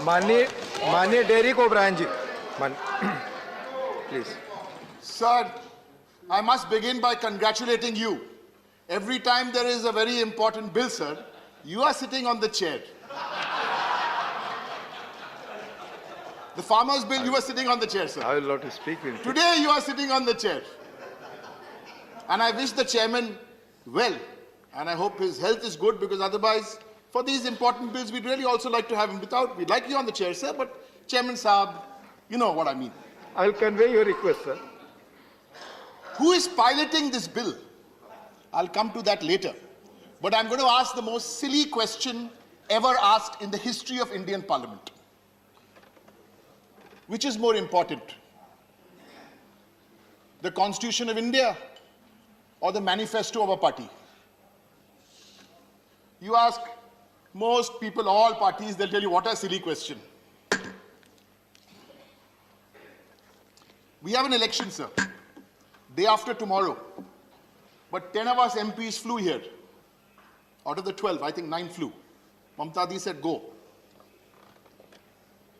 माननीय Derek O'Brien ji, please. Sir, I must begin by congratulating you. Every time there is a very important bill, sir, you are sitting on the chair. The farmers' bill, you are sitting on the chair, sir. I will not speak with you. Today, you are sitting on the chair. And I wish the chairman well. And I hope his health is good, because otherwise, for these important bills, we'd really also like to have him without. We'd like you on the chair, sir, but Chairman Saab, you know what I mean. I will convey your request, sir. Who is piloting this bill? I'll come to that later. But I'm going to ask the most silly question ever asked in the history of Indian Parliament. Which is more important? The Constitution of India or the manifesto of a party? You ask most people, all parties, they'll tell you what a silly question. We have an election, sir, day after tomorrow. But 10 of us MPs flew here. Out of the 12, I think 9 flew. Mamta Di said, go.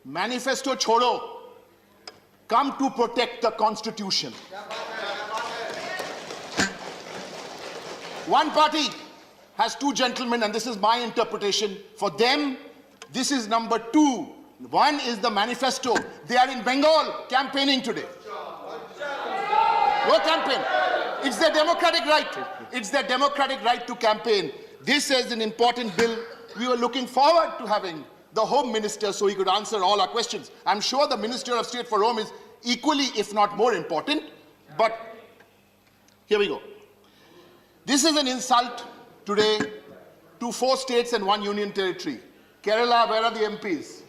Manifesto chodo. Come to protect the Constitution. One party has 2 gentlemen, and this is my interpretation. For them, this is number 2. One is the manifesto. They are in Bengal campaigning today. Go campaign. It's their democratic right. It's their democratic right to campaign. This is an important bill. We were looking forward to having the Home Minister so he could answer all our questions. I'm sure the Minister of State for Home is equally, if not more important. But here we go. This is an insult today to 4 states and 1 union territory. Kerala, where are the MPs?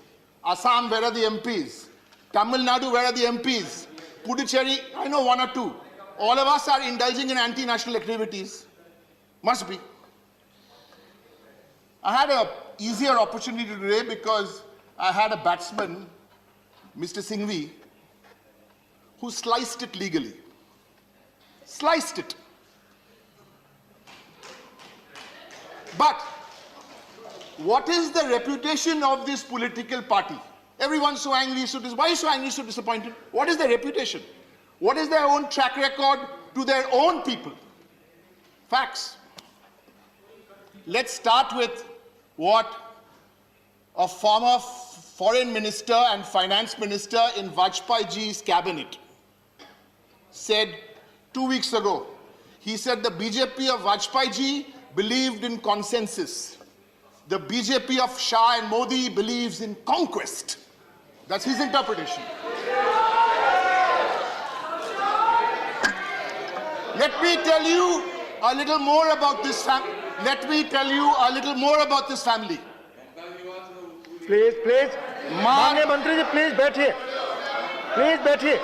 Assam, where are the MPs? Tamil Nadu, where are the MPs? Puducherry, I know 1 or 2. All of us are indulging in anti-national activities. Must be. I had an easier opportunity today because I had a batsman, Mr. Singhvi, who sliced it legally. Sliced it. But what is the reputation of this political party? Everyone's so angry, why are you so angry, so disappointed? What is their reputation? What is their own track record to their own people? Facts. Let's start with what a former foreign minister and finance minister in Vajpayee ji's cabinet said 2 weeks ago. He said the BJP of Vajpayee ji believed in consensus. The BJP of Shah and Modi believes in conquest. That's his interpretation. Let me tell you a little more about this family. Let me tell you a little more about this family. Please. माननीय मंत्री जी, please बैठिए. Please बैठिए.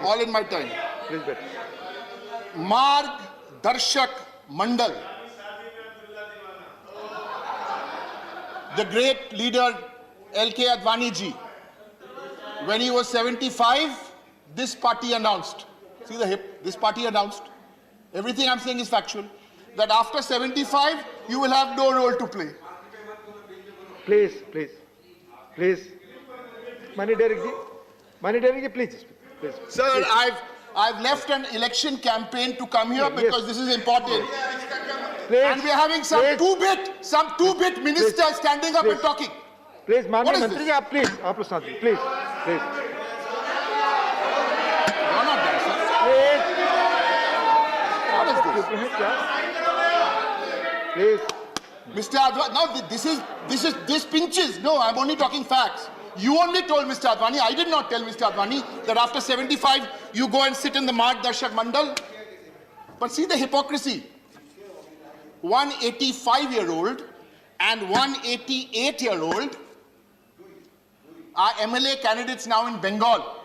All in my time. Please बैठिए. Marg Darshak Mandal. The great leader L.K. Advani ji. When he was 75, this party announced. See the hip? This party announced. Everything I'm saying is factual. That after 75, you will have no role to play. Please. Manik Derrick ji, please. Sir, please. I've left an election campaign to come here because this is important. Please. And we're having some two-bit ministers standing up and talking. Please, माननीय मंत्री जी, आप please, आप लोग साथ में, please. You're not there, sir. What is this? Please. Mr. Advani, now this pinches. No, I'm only talking facts. You only told Mr. Advani, I did not tell Mr. Advani that after 75, you go and sit in the Marg Darshak Mandal. But see the hypocrisy. 185-year-old and 188-year-old are MLA candidates now in Bengal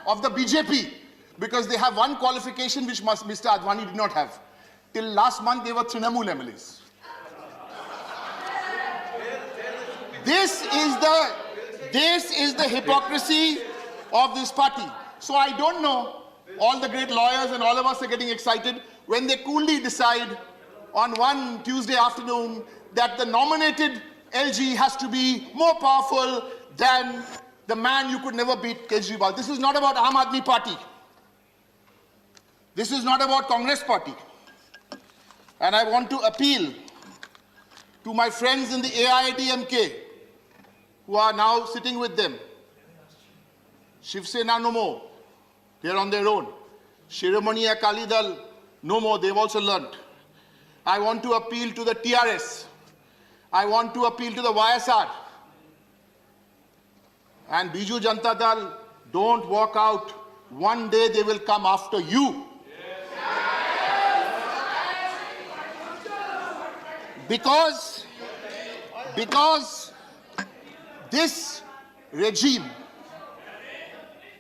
of the BJP because they have one qualification which Mr. Advani did not have. Till last month, they were Trinamool MLAs. This is the hypocrisy of this party. So I don't know, all the great lawyers and all of us are getting excited when they coolly decide on one Tuesday afternoon that the nominated LG has to be more powerful than the man you could never beat, Kejriwal. This is not about Aam Aadmi Party. This is not about Congress Party. And I want to appeal to my friends in the AIADMK who are now sitting with them. Shiv Sena no more. They're on their own. Shiromani Akali Dal no more. They've also learnt. I want to appeal to the TRS. I want to appeal to the YSR. And Biju Janata Dal, don't walk out. One day they will come after you. Because this regime,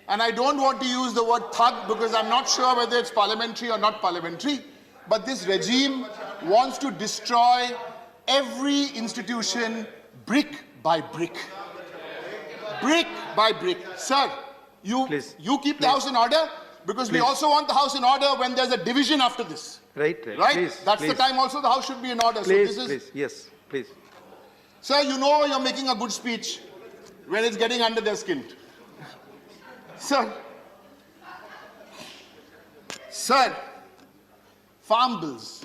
and I don't want to use the word thug because I'm not sure whether it's parliamentary or not parliamentary, but this regime wants to destroy every institution brick by brick. Brick by brick. Sir, you keep the house in order because we also want the house in order when there's a division after this. Right. Right? That's the time also the house should be in order. Please, so this is, please. Yes, please. Sir, you know you're making a good speech when it's getting under their skin. Sir, farm bills.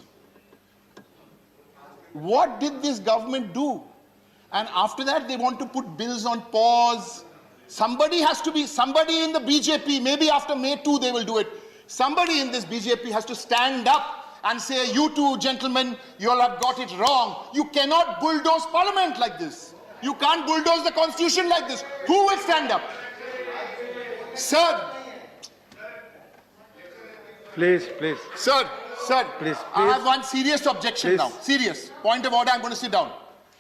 What did this government do? And after that, they want to put bills on pause. Somebody in the BJP, maybe after May 2 they will do it. Somebody in this BJP has to stand up and say, you two gentlemen, you all have got it wrong. You cannot bulldoze parliament like this. You can't bulldoze the constitution like this. Who will stand up? Sir. Please. Sir. Please. I have one serious objection now. Serious. Point of order, I'm going to sit down.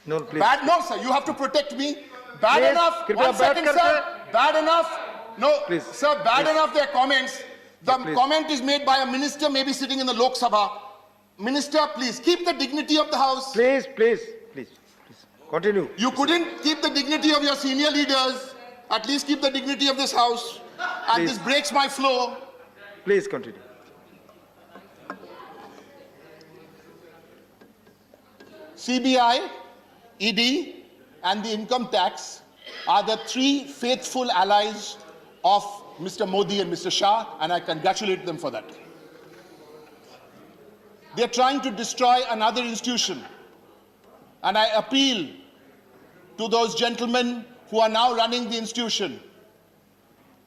No, please. No, sir, you have to protect me. Bad Please, enough. कृपया 1 second, बैठ sir. करके- Bad enough. No, Please. sir, bad enough their comments. The Please. comment is made by a minister maybe sitting in the Lok Sabha. Minister, please, keep the dignity of the house. Please. Continue. You couldn't keep the dignity of your senior leaders. At least keep the dignity of this house. And Please. this breaks my flow. Please continue. CBI, ED, and the income tax are the three faithful allies of Mr. Modi and Mr. Shah, and I congratulate them for that. They're trying to destroy another institution. And I appeal to those gentlemen who are now running the institution.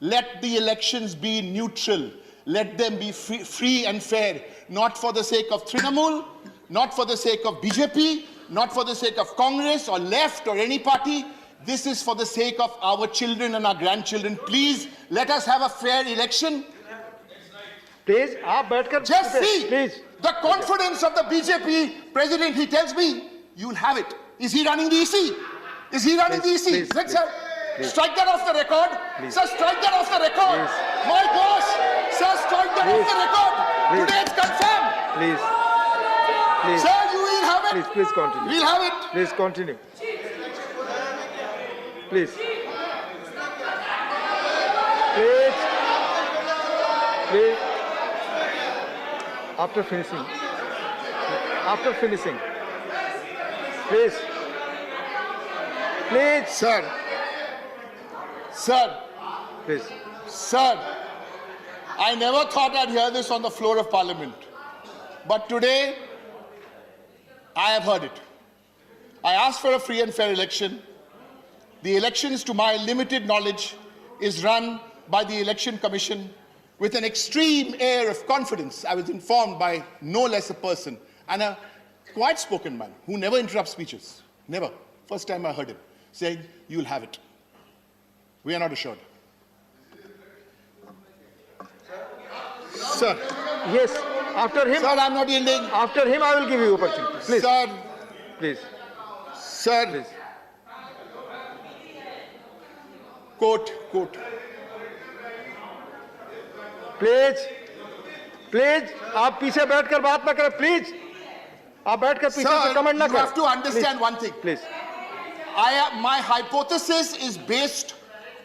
Let the elections be neutral. Let them be free and fair, not for the sake of Trinamool, not for the sake of BJP, not for the sake of Congress or left or any party. This is for the sake of our children and our grandchildren. Please, let us have a fair election. Please, आप बैठकर Just see please. the confidence of the BJP president. He tells me, you'll have it. Is he running the EC? Is he running the EC? Please, Let's please. strike that off the record. Please. Sir, strike that off the record. Please. My gosh. Sir, strike that off the record. Please. Today it's confirmed. Please. Sir, you will have it. Please continue. We'll have it. Please continue. Please. After finishing. Please. Sir, I never thought I'd hear this on the floor of Parliament. But today, I have heard it. I asked for a free and fair election. The elections, to my limited knowledge, is run by the Election Commission with an extreme air of confidence. I was informed by no less a person and a quiet-spoken man who never interrupts speeches. Never. First time I heard him saying, you'll have it. We are not assured. Sir. Yes, after him. Sir, I'm not yielding. After him, I will give you opportunity. Please. Sir. Please. Sir. Please. Quote. Please आप पीछे बैठकर बात ना करें please आप बैठकर पीछे से Sir, कमेंट ना you करें have to understand one thing. Please My hypothesis is based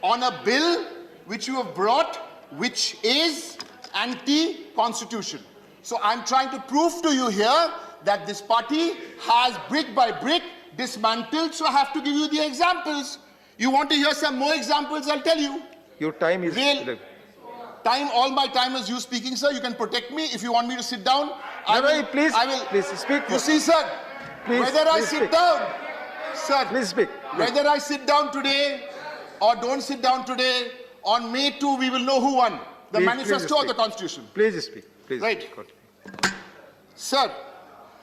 on a bill which you have brought, which is anti-constitution. So I'm trying to prove to you here that this party has brick by brick dismantled, so I have to give you the examples. You want to hear some more examples, I'll tell you. Your time is... Time, all my time is you speaking, sir. You can protect me. If you want me to sit down, please, I will. please speak. You see, sir, Please, whether I please sit speak. down, sir, Please speak. whether I sit down today or don't sit down today, on May 2, we will know who won, the Please, manifesto or speak. the constitution. Please speak. Please. Right. Continue. Sir,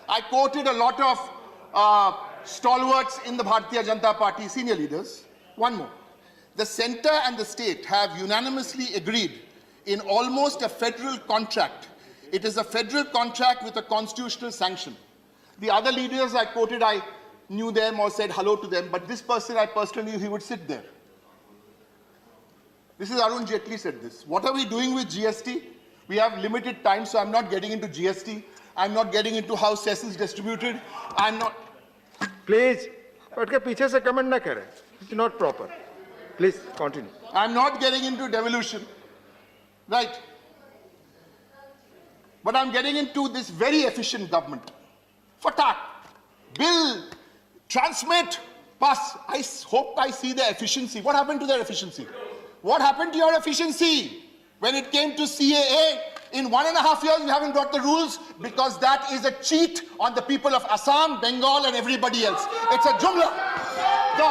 I quoted a lot of stalwarts in the Bharatiya Janata Party, senior leaders. One more. The centre and the state have unanimously agreed in almost a federal contract. It is a federal contract with a constitutional sanction. The other leaders I quoted, I knew them or said hello to them, but this person I personally knew he would sit there. This is Arun Jaitley said this. What are we doing with GST? We have limited time, so I'm not getting into GST. I'm not getting into how cess is distributed. I'm not... Please. बैठ के पीछे से comment ना करें. It's not proper. Please continue. I'm not getting into devolution. Right. But I'm getting into this very efficient government. Fatak. Bill. Transmit. Pass. I hope I see the efficiency. What happened to their efficiency? What happened to your efficiency? When it came to CAA, in 1.5 years, we haven't got the rules because that is a cheat on the people of Assam, Bengal, and everybody else. It's a jumla. The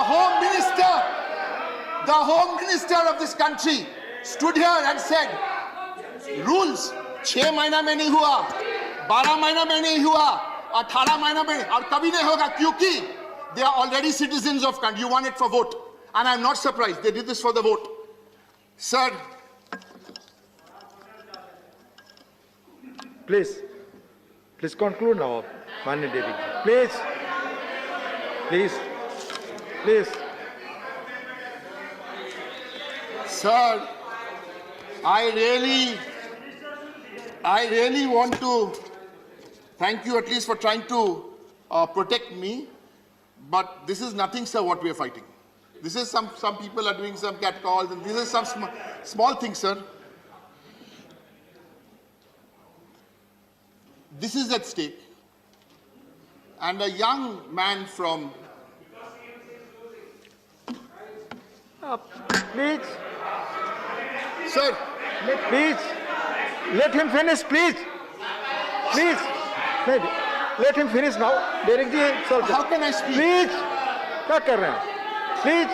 Home Minister of this country stood here and said, rules 6 महीना में नहीं हुआ, 12 महीना में नहीं हुआ, 18 महीना में और कभी नहीं होगा क्योंकि they are already citizens of country. You want it for vote. And I'm not surprised. They did this for the vote. Sir, Please conclude now, Manya Devi. Please. Sir, I really want to thank you at least for trying to protect me. But this is nothing, sir, what we are fighting. This is some people are doing some catcalls, and this is some small things, sir. This is at stake. And a young man from... Please. Sir, Please. Let him finish, please. Please. Let him finish now. Derek ji, sir. how can I speak? Please. क्या कर रहे हैं? Please.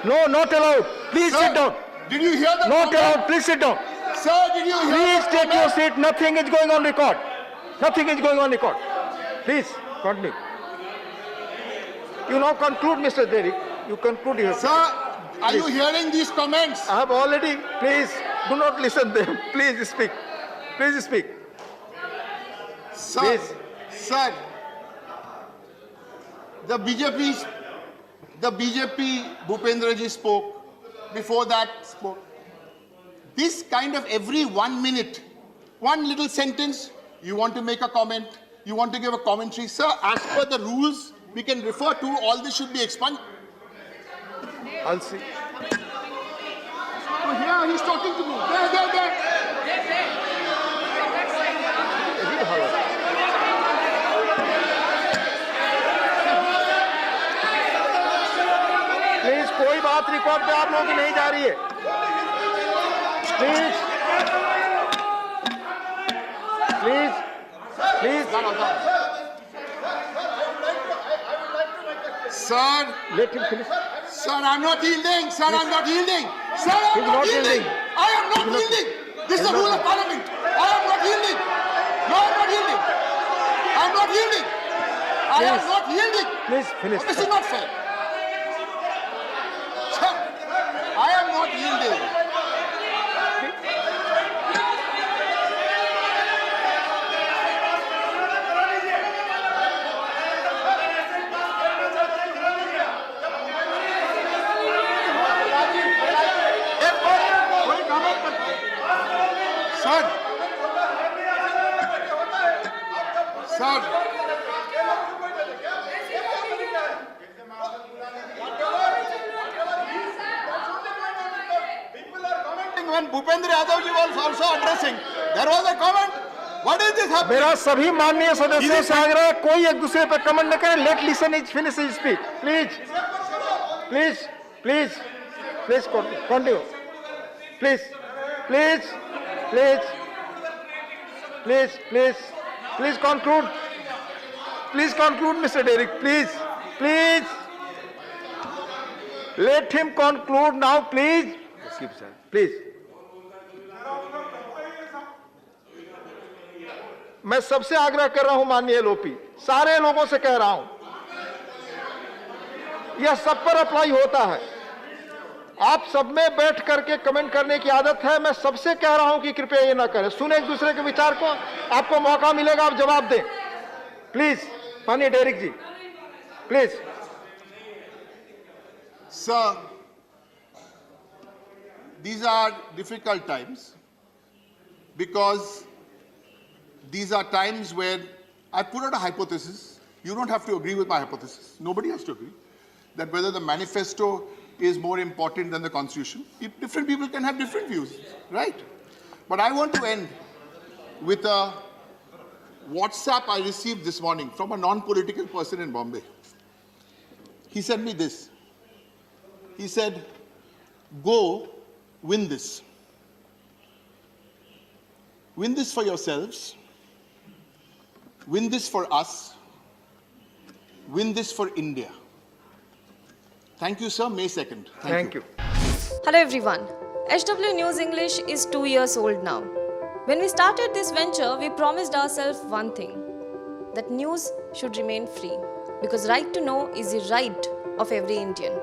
No, not allowed. Please Sir, sit down. Did you hear the Not comment? allowed. Please sit down. Sir, did you hear Please the take your comment? seat. Nothing is going on record. Nothing is going on record. Please, continue. You now conclude, Mr. Derek. You conclude yourself. Sir, are you hearing these comments? I have already, please, do not listen to them. Please speak. Please speak. Sir, Please. sir, the BJP, Bhupendra ji spoke. Before that spoke. This kind of every 1 minute, one little sentence, you want to make a comment, you want to give a commentary. Sir, as per the rules, we can refer to, all this should be expunged. I'll see. Oh, here, he's talking to me. There. Please कोई बात record पे आप लोगों की नहीं जा रही है. Please. Sir, Let him finish. sir, I'm not yielding. Sir, I'm not yielding. Sir, I'm He's not not yielding. yielding. I am not yielding. This is the rule of parliament. I am not yielding. No, I'm not yielding. I'm not yielding. I am Please. not yielding. Please finish. This is not fair. Sir, I am not yielding. Sir, when Bhupendra Yadav ji was also addressing, there was a comment. What is this happening? मेरा सभी माननीय सदस्यों से आग्रह है, कोई एक दूसरे पर कमेंट न करे. Let listen is finish is speech. Please please please please continue. Please please please please please please conclude. Please conclude mister Derek. Please please let him conclude now, please. Please. मैं सबसे आग्रह कर रहा हूं माननीय लोपी, सारे लोगों से कह रहा हूं, यह सब पर अप्लाई होता है. आप सब में बैठ करके कमेंट करने की आदत है. मैं सबसे कह रहा हूं कि कृपया ये ना करें. सुने एक दूसरे के विचार को. आपको मौका मिलेगा, आप जवाब दें. प्लीज माननीय Derek ji, please. Sir, these are difficult times because these are times where I put out a hypothesis. You don't have to agree with my hypothesis. Nobody has to agree that whether the manifesto is more important than the constitution. Different people can have different views, right? But I want to end with a WhatsApp I received this morning from a non-political person in Bombay. He sent me this. He said, go win this. Win this for yourselves. Win this for us. Win this for India. Thank you, sir. May 2nd. Thank you. Hello everyone. HW News English is 2 years old now. When we started this venture, we promised ourselves one thing, that news should remain free, because right to know is the right of every Indian.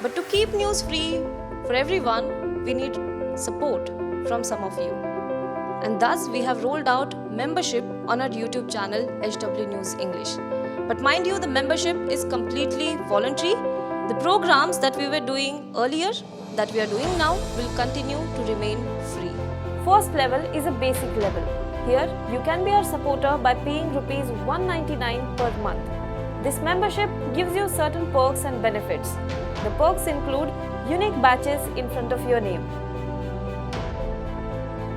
But to keep news free for everyone, we need support from some of you. And thus we have rolled out membership on our YouTube channel HW News English. But mind you, the membership is completely voluntary. The programs that we were doing earlier, that we are doing now, will continue to remain free. First level is a basic level. Here you can be our supporter by paying rupees 199 per month. This membership gives you certain perks and benefits. The perks include unique badges in front of your name,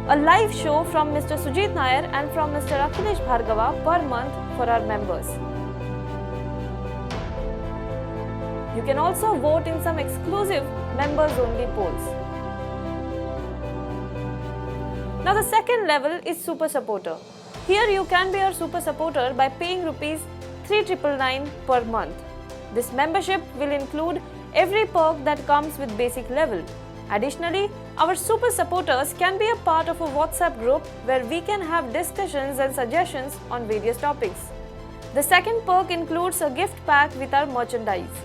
a live show from Mr. Sujit Nair and from Mr. Akhilesh Bhargava per month for our members. You can also vote in some exclusive members-only polls. Now the second level is Super Supporter. Here you can be our Super Supporter by paying rupees 3,999 per month. This membership will include every perk that comes with basic level. Additionally, our super supporters can be a part of a WhatsApp group where we can have discussions and suggestions on various topics. The second perk includes a gift pack with our merchandise.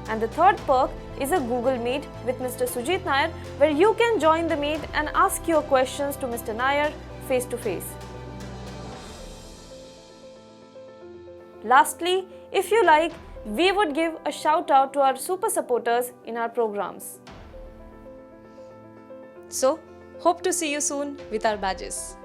And the third perk is a Google Meet with Mr. Sujit Nair, where you can join the meet and ask your questions to Mr. Nair face to face. Lastly, if you like, we would give a shout out to our super supporters in our programs. So, hope to see you soon with our badges.